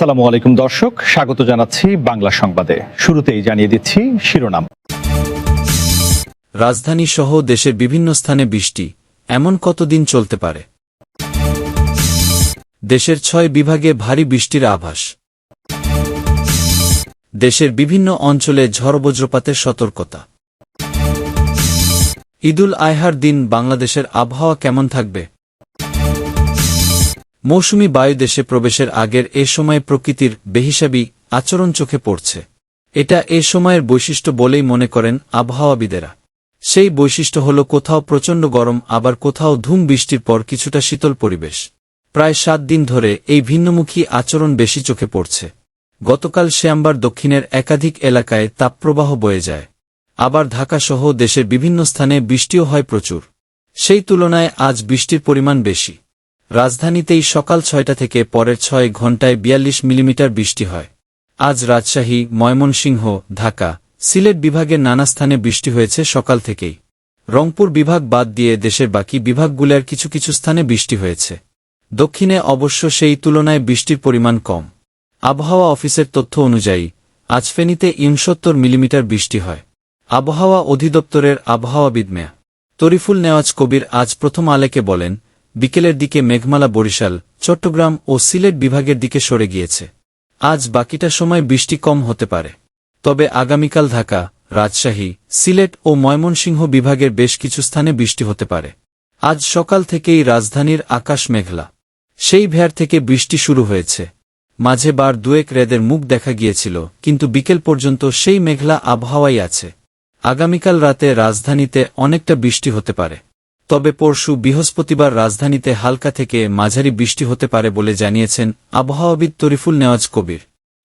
আসসালামু আলাইকুম দর্শক, স্বাগত জানাচ্ছি বাংলা সংবাদে। শুরুতেই জানিয়ে দিচ্ছি শিরোনাম। রাজধানী সহ দেশের বিভিন্ন স্থানে বৃষ্টি, এমন কতদিন চলতে পারে? দেশের ৬ বিভাগে ভারী বৃষ্টির আভাস। দেশের বিভিন্ন অঞ্চলে ঝড় বজ্রপাতের সতর্কতা। ঈদুল আজহার দিন বাংলাদেশের আবহাওয়া কেমন থাকবে? মৌসুমি বায়ু দেশে প্রবেশের আগের এ সময়ে প্রকৃতির বেহিসাবি আচরণ চোখে পড়ছে। এটা এ সময়ের বৈশিষ্ট্য বলেই মনে করেন আবহাওয়াবিদেরা। সেই বৈশিষ্ট্য হল কোথাও প্রচণ্ড গরম, আবার কোথাও ধুম বৃষ্টির পর কিছুটা শীতল পরিবেশ। প্রায় ৭ দিন ধরে এই ভিন্নমুখী আচরণ বেশি চোখে পড়ছে। গতকাল শ্যামবার দক্ষিণের একাধিক এলাকায় তাপপ্রবাহ বয়ে যায়। আবার ঢাকাসহ দেশের বিভিন্ন স্থানে বৃষ্টিও হয় প্রচুর। সেই তুলনায় আজ বৃষ্টির পরিমাণ বেশি। রাজধানীতেই সকাল ৬টা থেকে পরের ৬ ঘণ্টায় ৪২ মিলিমিটার বৃষ্টি হয়। আজ রাজশাহী, ময়মনসিংহ, ঢাকা, সিলেট বিভাগের নানা স্থানে বৃষ্টি হয়েছে সকাল থেকেই। রংপুর বিভাগ বাদ দিয়ে দেশের বাকি বিভাগগুলোর কিছু কিছু স্থানে বৃষ্টি হয়েছে। দক্ষিণে অবশ্য সেই তুলনায় বৃষ্টির পরিমাণ কম। আবহাওয়া অফিসের তথ্য অনুযায়ী আজ ফেনীতে ৬৯ মিলিমিটার বৃষ্টি হয়। আবহাওয়া অধিদপ্তরের আবহাওয়াবিদ মেয়া তরিফুল নেওয়াজ কবির আজ প্রথম আলোকে বলেন, বিকেলের দিকে মেঘমালা বরিশাল, চট্টগ্রাম ও সিলেট বিভাগের দিকে সরে গিয়েছে। আজ বাকিটা সময় বৃষ্টি কম হতে পারে। তবে আগামীকাল ঢাকা, রাজশাহী, সিলেট ও ময়মনসিংহ বিভাগের বেশ কিছু স্থানে বৃষ্টি হতে পারে। আজ সকাল থেকেই রাজধানীর আকাশ মেঘলা। সেই ভের থেকে বৃষ্টি শুরু হয়েছে। মাঝে বার দুয়েক রেদের মুখ দেখা গিয়েছিল, কিন্তু বিকেল পর্যন্ত সেই মেঘলা আবহাওয়াই আছে। আগামীকাল রাতে রাজধানীতে অনেকটা বৃষ্টি হতে পারে। তবে পরশু বৃহস্পতিবার রাজধানীতে হালকা থেকে মাঝারি বৃষ্টি হতে পারে বলে জানিয়েছেন আবহাওয়াবিদ তরিফুল নেওয়াজ কবির।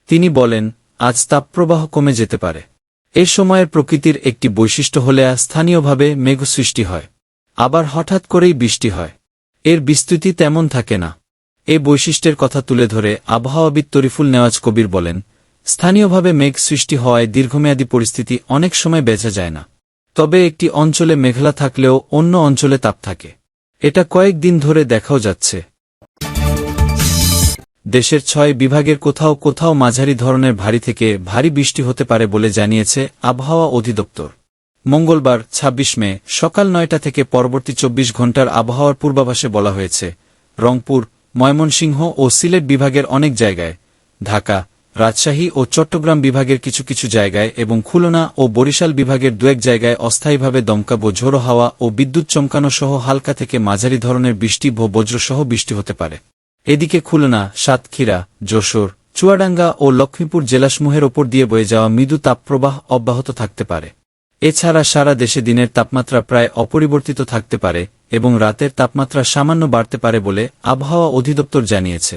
তিনি বলেন, আজ তাপপ্রবাহ কমে যেতে পারে। এ সময়ের প্রকৃতির একটি বৈশিষ্ট্য হলে স্থানীয়ভাবে মেঘ সৃষ্টি হয়, আবার হঠাৎ করেই বৃষ্টি হয়। এর বিস্তৃতি তেমন থাকে না। এ বৈশিষ্ট্যের কথা তুলে ধরে আবহাওয়াবিদ তরিফুল নেওয়াজ কবির বলেন, স্থানীয়ভাবে মেঘ সৃষ্টি হওয়ায় দীর্ঘমেয়াদী পরিস্থিতি অনেক সময় বোঝা যায় না। তবে একটি অঞ্চলে মেঘলা থাকলেও অন্য অঞ্চলে তাপ থাকে। এটা কয়েকদিন ধরে দেখাও যাচ্ছে। দেশের ৬ বিভাগের কোথাও কোথাও মাঝারি ধরনের ভারী থেকে ভারী বৃষ্টি হতে পারে বলে জানিয়েছে আবহাওয়া অধিদপ্তর। মঙ্গলবার ২৬ মে সকাল ৯টা থেকে পরবর্তী ২৪ ঘণ্টার আবহাওয়ার পূর্বাভাসে বলা হয়েছে, রংপুর, ময়মনসিংহ ও সিলেট বিভাগের অনেক জায়গায়, ঢাকা, রাজশাহী ও চট্টগ্রাম বিভাগের কিছু কিছু জায়গায় এবং খুলনা ও বরিশাল বিভাগের দু-এক জায়গায় অস্থায়ীভাবে দমকা ঝোড়ো হাওয়া ও বিদ্যুৎ চমকানো সহ হালকা থেকে মাঝারি ধরনের বৃষ্টি ও বজ্রসহ বৃষ্টি হতে পারে। এদিকে খুলনা, সাতক্ষীরা, যশোর, চুয়াডাঙ্গা ও লক্ষ্মীপুর জেলাসমূহের ওপর দিয়ে বয়ে যাওয়া মৃদু তাপপ্রবাহ অব্যাহত থাকতে পারে। এছাড়া সারা দেশে দিনের তাপমাত্রা প্রায় অপরিবর্তিত থাকতে পারে এবং রাতের তাপমাত্রা সামান্য বাড়তে পারে বলে আবহাওয়া অধিদপ্তর জানিয়েছে।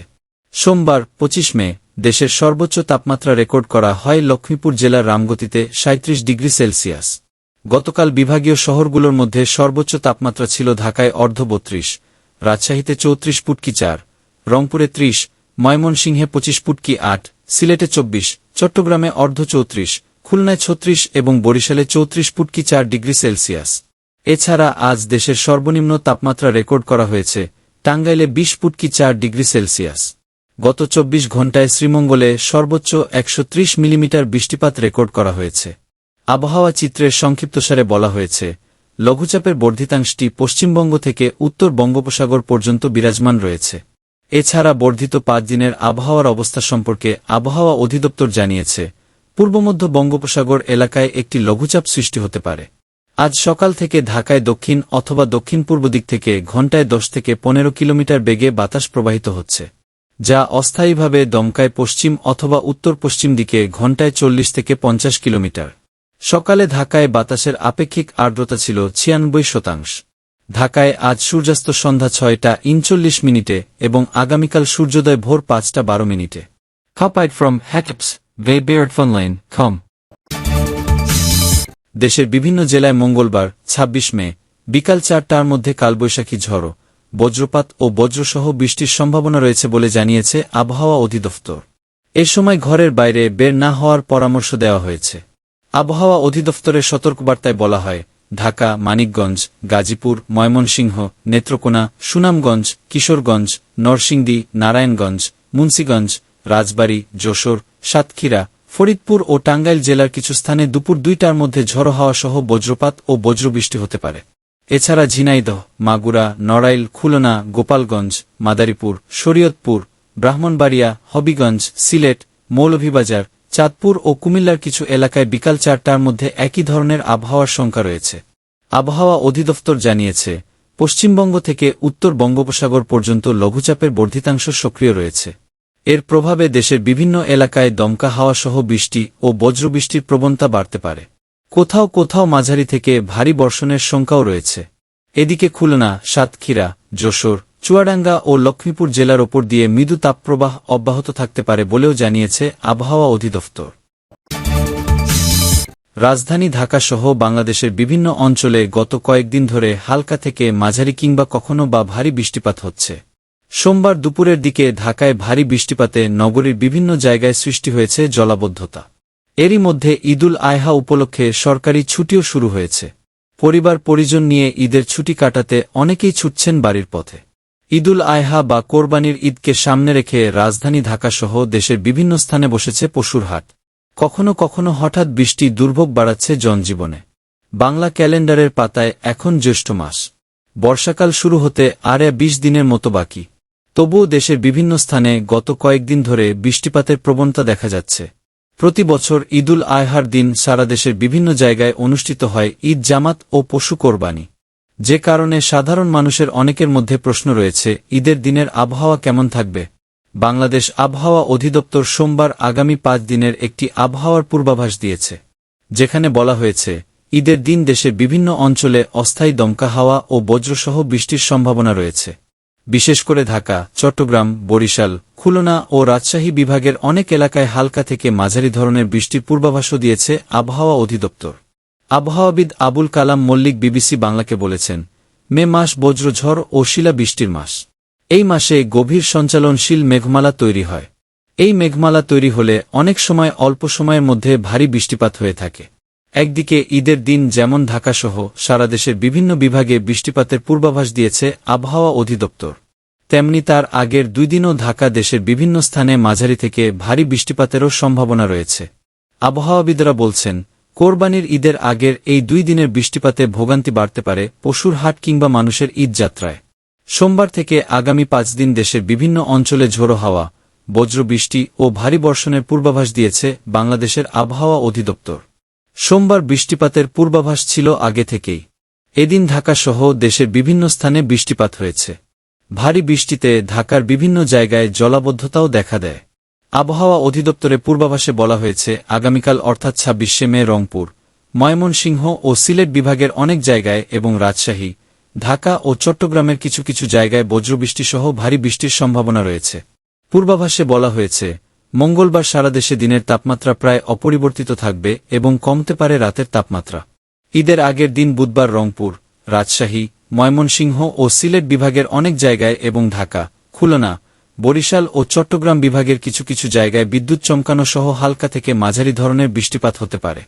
সোমবার ২৫ মে দেশের সর্বোচ্চ তাপমাত্রা রেকর্ড করা হয় লক্ষ্মীপুর জেলার রামগতিতে ৩৭ ডিগ্রি সেলসিয়াস। গতকাল বিভাগীয় শহরগুলোর মধ্যে সর্বোচ্চ তাপমাত্রা ছিল ঢাকায় অর্ধ ৩২, রাজশাহীতে ৩৪.৪, রংপুরে ৩০, ময়মনসিংহে ২৫.৮, সিলেটে ২৪, চট্টগ্রামে অর্ধ ৩৪, খুলনায় ৩৬ এবং বরিশালে ৩৪.৪ ডিগ্রি সেলসিয়াস। এছাড়া আজ দেশের সর্বনিম্ন তাপমাত্রা রেকর্ড করা হয়েছে টাঙ্গাইলে ২০.৪ ডিগ্রি সেলসিয়াস। গত ২৪ ঘণ্টায় শ্রীমঙ্গলে সর্বোচ্চ ১৩০ মিলিমিটার বৃষ্টিপাত রেকর্ড করা হয়েছে। আবহাওয়া চিত্রের সংক্ষিপ্তসারে বলা হয়েছে, লঘুচাপের বর্ধিতাংশটি পশ্চিমবঙ্গ থেকে উত্তর বঙ্গোপসাগর পর্যন্ত বিরাজমান রয়েছে। এছাড়া বর্ধিত ৫ দিনের আবহাওয়ার অবস্থা সম্পর্কে আবহাওয়া অধিদপ্তর জানিয়েছে, পূর্বমধ্য বঙ্গোপসাগর এলাকায় একটি লঘুচাপ সৃষ্টি হতে পারে। আজ সকাল থেকে ঢাকায় দক্ষিণ অথবা দক্ষিণ পূর্ব দিক থেকে ঘণ্টায় ১০ থেকে ১৫ কিলোমিটার বেগে বাতাস প্রবাহিত হচ্ছে, যা অস্থায়ীভাবে দমকায় পশ্চিম অথবা উত্তর পশ্চিম দিকে ঘণ্টায় ৪০ থেকে ৫০ কিলোমিটার। সকালে ঢাকায় বাতাসের আপেক্ষিক আর্দ্রতা ছিল ৯৬%। ঢাকায় আজ সূর্যাস্ত সন্ধ্যা ৬টা ৩৯ এবং আগামীকাল সূর্যোদয় ভোর ৫টা ১২। Copied from hectips.com. দেশের বিভিন্ন জেলায় মঙ্গলবার ২৬ মে বিকাল ৪টার মধ্যে কালবৈশাখী ঝড়ো, বজ্রপাত ও বজ্রসহ বৃষ্টির সম্ভাবনা রয়েছে বলে জানিয়েছে আবহাওয়া অধিদপ্তর। এ সময় ঘরের বাইরে বের না হওয়ার পরামর্শ দেওয়া হয়েছে। আবহাওয়া অধিদপ্তরের সতর্কবার্তায় বলা হয়, ঢাকা, মানিকগঞ্জ, গাজীপুর, ময়মনসিংহ, নেত্রকোনা, সুনামগঞ্জ, কিশোরগঞ্জ, নরসিংদী, নারায়ণগঞ্জ, মুন্সিগঞ্জ, রাজবাড়ী, যশোর, সাতক্ষীরা, ফরিদপুর ও টাঙ্গাইল জেলার কিছু স্থানে দুপুর 2টার মধ্যে ঝড়ো হাওয়া সহ বজ্রপাত ও বজ্রবৃষ্টি হতে পারে। এছাড়া ঝিনাইদহ, মাগুরা, নড়াইল, খুলনা, গোপালগঞ্জ, মাদারীপুর, শরীয়তপুর, ব্রাহ্মণবাড়িয়া, হবিগঞ্জ, সিলেট, মৌলভীবাজার, চাঁদপুর ও কুমিল্লার কিছু এলাকায় বিকাল 4টার মধ্যে একই ধরনের আবহাওয়ার শঙ্কা রয়েছে। আবহাওয়া অধিদপ্তর জানিয়েছে, পশ্চিমবঙ্গ থেকে উত্তর বঙ্গোপসাগর পর্যন্ত লঘুচাপের বর্ধিতাংশ সক্রিয় রয়েছে। এর প্রভাবে দেশের বিভিন্ন এলাকায় দমকা হাওয়া সহ বৃষ্টি ও বজ্রবৃষ্টির প্রবণতা বাড়তে পারে। কোথাও কোথাও মাঝারি থেকে ভারী বর্ষণের শঙ্কাও রয়েছে। এদিকে খুলনা, সাতক্ষীরা, যশোর, চুয়াডাঙ্গা ও লক্ষ্মীপুর জেলার ওপর দিয়ে মৃদু তাপপ্রবাহ অব্যাহত থাকতে পারে বলেও জানিয়েছে আবহাওয়া অধিদপ্তর। রাজধানী ঢাকাসহ বাংলাদেশের বিভিন্ন অঞ্চলে গত কয়েকদিন ধরে হালকা থেকে মাঝারি কিংবা কখনো বা ভারী বৃষ্টিপাত হচ্ছে। সোমবার দুপুরের দিকে ঢাকায় ভারী বৃষ্টিপাতে নগরীর বিভিন্ন জায়গায় সৃষ্টি হয়েছে জলাবদ্ধতা। এরই মধ্যে ঈদুল আযহা উপলক্ষে সরকারি ছুটিও শুরু হয়েছে। পরিবার পরিজন নিয়ে ঈদের ছুটি কাটাতে অনেকেই ছুটছেন বাড়ির পথে। ঈদুল আযহা বা কোরবানির ঈদকে সামনে রেখে রাজধানী ঢাকাসহ দেশের বিভিন্ন স্থানে বসেছে পশুর হাট। কখনো কখনো হঠাৎ বৃষ্টি দুর্ভোগ বাড়াচ্ছে জনজীবনে। বাংলা ক্যালেন্ডারের পাতায় এখন জ্যৈষ্ঠ মাস। বর্ষাকাল শুরু হতে আর 20 দিনের মতো বাকি। তবুও দেশের বিভিন্ন স্থানে গত কয়েকদিন ধরে বৃষ্টিপাতের প্রবণতা দেখা যাচ্ছে। প্রতি বছর ঈদুল আযহার দিন সারা দেশের বিভিন্ন জায়গায় অনুষ্ঠিত হয় ঈদ জামাত ও পশু কোরবানি। যে কারণে সাধারণ মানুষের অনেকের মধ্যে প্রশ্ন রয়েছে, ঈদের দিনের আবহাওয়া কেমন থাকবে। বাংলাদেশ আবহাওয়া অধিদপ্তর সোমবার আগামী 5 দিনের একটি আবহাওয়ার পূর্বাভাস দিয়েছে, যেখানে বলা হয়েছে ঈদের দিন দেশের বিভিন্ন অঞ্চলে অস্থায়ী দমকা হাওয়া ও বজ্রসহ বৃষ্টির সম্ভাবনা রয়েছে। বিশেষ করে ঢাকা, চট্টগ্রাম, বরিশাল, খুলনা ও রাজশাহী বিভাগের অনেক এলাকায় হালকা থেকে মাঝারি ধরনের বৃষ্টির পূর্বাভাসও দিয়েছে আবহাওয়া অধিদপ্তর। আবহাওয়াবিদ আবুল কালাম মল্লিক বিবিসি বাংলাকে বলেছেন, মে মাস বজ্রঝড় ও শিলা বৃষ্টির মাস। এই মাসে গভীর সঞ্চালনশীল মেঘমালা তৈরি হয়। এই মেঘমালা তৈরি হলে অনেক সময় অল্প সময়ের মধ্যে ভারী বৃষ্টিপাত হয়ে থাকে। একদিকে ঈদের দিন যেমন ঢাকাসহ সারা দেশের বিভিন্ন বিভাগে বৃষ্টিপাতের পূর্বাভাস দিয়েছে আবহাওয়া অধিদপ্তর, তেমনি তার আগের 2 দিনও ঢাকা দেশের বিভিন্ন স্থানে মাঝারি থেকে ভারী বৃষ্টিপাতেরও সম্ভাবনা রয়েছে। আবহাওয়াবিদরা বলছেন, কোরবানির ঈদের আগের এই 2 দিনের বৃষ্টিপাতে ভোগান্তি বাড়তে পারে পশুর হাট কিংবা মানুষের ঈদ যাত্রায়। সোমবার থেকে আগামী 5 দিন দেশের বিভিন্ন অঞ্চলে ঝোড়ো হাওয়া, বজ্রবৃষ্টি ও ভারী বর্ষণের পূর্বাভাস দিয়েছে বাংলাদেশের আবহাওয়া অধিদপ্তর। সোমবার বৃষ্টিপাতের পূর্বাভাস ছিল আগে থেকেই। এদিন ঢাকাসহ দেশের বিভিন্ন স্থানে বৃষ্টিপাত হয়েছে। ভারী বৃষ্টিতে ঢাকার বিভিন্ন জায়গায় জলাবদ্ধতাও দেখা দেয়। আবহাওয়া অধিদপ্তরের পূর্বাভাসে বলা হয়েছে, আগামীকাল অর্থাৎ 26শে মে রংপুর, ময়মনসিংহ ও সিলেট বিভাগের অনেক জায়গায় এবং রাজশাহী, ঢাকা ও চট্টগ্রামের কিছু কিছু জায়গায় বজ্রবৃষ্টিসহ ভারী বৃষ্টির সম্ভাবনা রয়েছে। পূর্বাভাসে বলা হয়েছে, মঙ্গলবার সারা দেশে দিনের তাপমাত্রা প্রায় অপরিবর্তিত থাকবে এবং কমতে পারে রাতের তাপমাত্রা। ঈদের আগের দিন বুধবার রংপুর, রাজশাহী, ময়মনসিংহ ও সিলেট বিভাগের অনেক জায়গায় এবং ঢাকা, খুলনা, বরিশাল ও চট্টগ্রাম বিভাগের কিছু কিছু জায়গায় বিদ্যুৎ চমকানো সহ হালকা থেকে মাঝারি ধরনের বৃষ্টিপাত হতে পারে।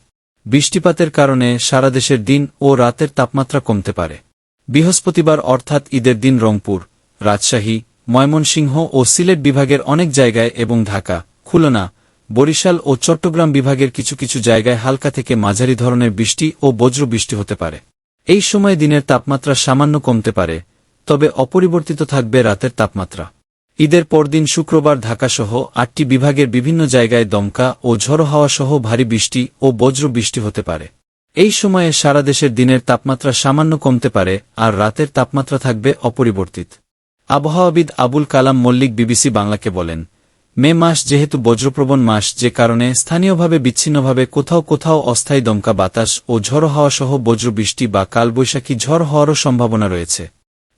বৃষ্টিপাতের কারণে সারা দেশের দিন ও রাতের তাপমাত্রা কমতে পারে। বৃহস্পতিবার অর্থাৎ ঈদের দিন রংপুর, রাজশাহী, ময়মনসিংহ ও সিলেট বিভাগের অনেক জায়গায় এবং ঢাকা, খুলনা, বরিশাল ও চট্টগ্রাম বিভাগের কিছু কিছু জায়গায় হালকা থেকে মাঝারি ধরনের বৃষ্টি ও বজ্রবৃষ্টি হতে পারে। এই সময় দিনের তাপমাত্রা সামান্য কমতে পারে, তবে অপরিবর্তিত থাকবে রাতের তাপমাত্রা। ঈদের পরদিন শুক্রবার ঢাকাসহ 8টি বিভাগের বিভিন্ন জায়গায় দমকা ও ঝড়ো হাওয়া সহ ভারী বৃষ্টি ও বজ্রবৃষ্টি হতে পারে। এই সময়ে সারা দেশের দিনের তাপমাত্রা সামান্য কমতে পারে আর রাতের তাপমাত্রা থাকবে অপরিবর্তিত। আবহাওয়াবিদ আবুল কালাম মল্লিক বিবিসি বাংলাকে বলেন, মে মাস যেহেতু বজ্রপ্রবণ মাস, যে কারণে স্থানীয়ভাবে বিচ্ছিন্নভাবে কোথাও কোথাও অস্থায়ী দমকা বাতাস ও ঝড়ো হাওয়া সহ বজ্রবৃষ্টি বা কালবৈশাখী ঝড় হওয়ারও সম্ভাবনা রয়েছে।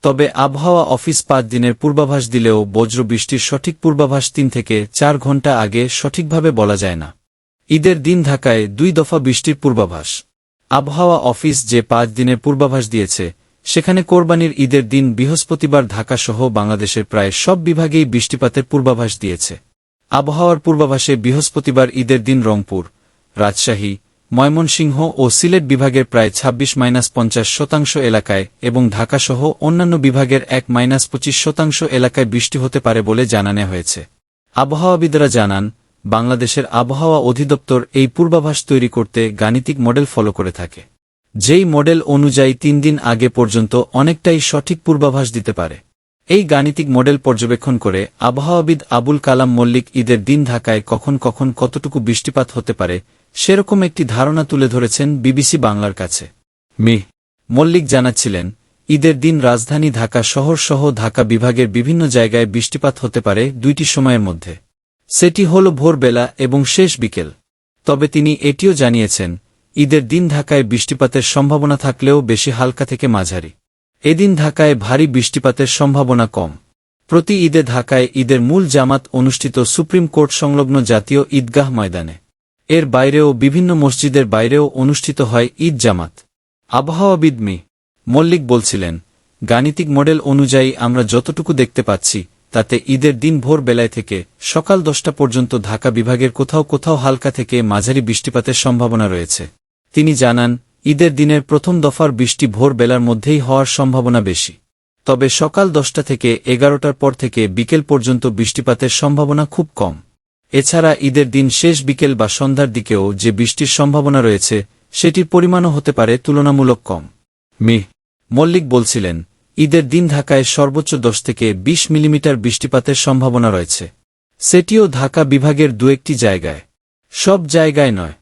তবে আবহাওয়া অফিস 5 দিনের পূর্বাভাস দিলেও বজ্রবৃষ্টির সঠিক পূর্বাভাস 3 থেকে 4 ঘণ্টা আগে সঠিকভাবে বলা যায় না। ঈদের দিন ঢাকায় 2 দফা বৃষ্টির পূর্বাভাস। আবহাওয়া অফিস যে 5 দিনের পূর্বাভাস দিয়েছে, সেখানে কোরবানির ঈদের দিন বৃহস্পতিবার ঢাকাসহ বাংলাদেশের প্রায় সব বিভাগেই বৃষ্টিপাতের পূর্বাভাস দিয়েছে। আবহাওয়ার পূর্বাভাসে বৃহস্পতিবার ঈদের দিন রংপুর, রাজশাহী, ময়মনসিংহ ও সিলেট বিভাগের প্রায় 26-50% এলাকায় এবং ঢাকাসহ অন্যান্য বিভাগের 1-25% এলাকায় বৃষ্টি হতে পারে বলে জানানো হয়েছে। আবহাওয়াবিদরা জানান, বাংলাদেশের আবহাওয়া অধিদপ্তর এই পূর্বাভাস তৈরি করতে গাণিতিক মডেল ফলো করে থাকে। যেই মডেল অনুযায়ী 3 দিন আগে পর্যন্ত অনেকটাই সঠিক পূর্বাভাস দিতে পারে। এই গাণিতিক মডেল পর্যবেক্ষণ করে আবহাওয়াবিদ আবুল কালাম মল্লিক ঈদের দিন ঢাকায় কখন কখন কতটুকু বৃষ্টিপাত হতে পারে সেরকম একটি ধারণা তুলে ধরেছেন বিবিসি বাংলার কাছে। মল্লিক জানাচ্ছিলেন, ঈদের দিন রাজধানী ঢাকা শহর সহ ঢাকা বিভাগের বিভিন্ন জায়গায় বৃষ্টিপাত হতে পারে 2টি সময়ের মধ্যে। সেটি হল ভোরবেলা এবং শেষ বিকেল। তবে তিনি এটিও জানিয়েছেন, ঈদের দিন ঢাকায় বৃষ্টিপাতের সম্ভাবনা থাকলেও বেশি হালকা থেকে মাঝারি। এদিন ঢাকায় ভারী বৃষ্টিপাতের সম্ভাবনা কম। প্রতি ঈদে ঢাকায় ঈদের মূল জামাত অনুষ্ঠিত সুপ্রিম কোর্ট সংলগ্ন জাতীয় ঈদগাহ ময়দানে। এর বাইরেও বিভিন্ন মসজিদের বাইরেও অনুষ্ঠিত হয় ঈদ জামাত। আবহাওয়াবিদ মল্লিক বলছিলেন, গাণিতিক মডেল অনুযায়ী আমরা যতটুকু দেখতে পাচ্ছি তাতে ঈদের দিন ভোর বেলায় থেকে সকাল 10টা পর্যন্ত ঢাকা বিভাগের কোথাও কোথাও হালকা থেকে মাঝারি বৃষ্টিপাতের সম্ভাবনা রয়েছে। তিনি জানান, ঈদের দিনের প্রথম দফার বৃষ্টি ভোর বেলার মধ্যেই হওয়ার সম্ভাবনা বেশি। তবে সকাল 10টা থেকে 11টার পর থেকে বিকেল পর্যন্ত বৃষ্টিপাতের সম্ভাবনা খুব কম। এছাড়া ঈদের দিন শেষ বিকেল বা সন্ধ্যার দিকেও যে বৃষ্টির সম্ভাবনা রয়েছে সেটির পরিমাণও হতে পারে তুলনামূলক কম। মল্লিক বলছিলেন, ঈদের দিন ঢাকায় সর্বোচ্চ 10 থেকে 20 মিলিমিটার বৃষ্টিপাতের সম্ভাবনা রয়েছে। সেটিও ঢাকা বিভাগের 2-1টি জায়গায়, সব জায়গায় নয়।